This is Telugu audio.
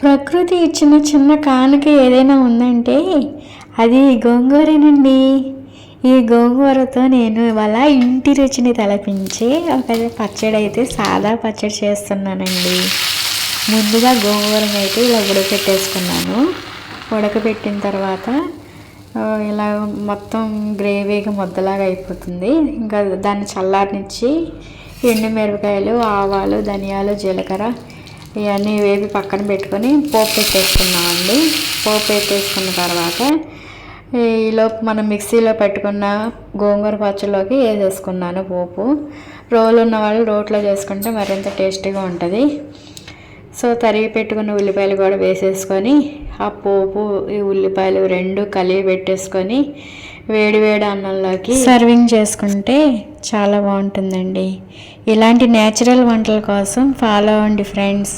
ప్రకృతి ఇచ్చిన చిన్న కానుక ఏదైనా ఉందంటే అది గోంగూరేనండి. ఈ గోంగూరతో నేను ఇవాళ ఇంటి రుచిని తలపించి ఒక పచ్చడి అయితే సాదా పచ్చడి చేస్తున్నానండి. ముందుగా గోంగూరని అయితే ఇలా ఉడకపెట్టేసుకున్నాను. ఉడకబెట్టిన తర్వాత ఇలా మొత్తం గ్రేవీగా ముద్దలాగా అయిపోతుంది. ఇంకా దాన్ని చల్లారనిచ్చి ఎండుమిరపకాయలు, ఆవాలు, ధనియాలు, జీలకర్ర ఇవన్నీ వేపి పక్కన పెట్టుకొని పోపు పెట్టేసుకున్నామండి. పోపు పెట్టేసుకున్న తర్వాత ఈలోపు మనం మిక్సీలో పెట్టుకున్న గోంగూర పచ్చడిలోకి వేసేసుకున్నాను పోపు. రోలు ఉన్న వాళ్ళు రోట్లో చేసుకుంటే మరింత టేస్టీగా ఉంటుంది. సో తరిగి పెట్టుకున్న ఉల్లిపాయలు కూడా వేసేసుకొని ఆ పోపు ఈ ఉల్లిపాయలు రెండు కలిపి పెట్టేసుకొని వేడి వేడి అన్నంలోకి సర్వింగ్ చేసుకుంటే చాలా బాగుంటుందండి. ఇలాంటి నేచురల్ వంటల కోసం ఫాలో అవ్వండి ఫ్రెండ్స్.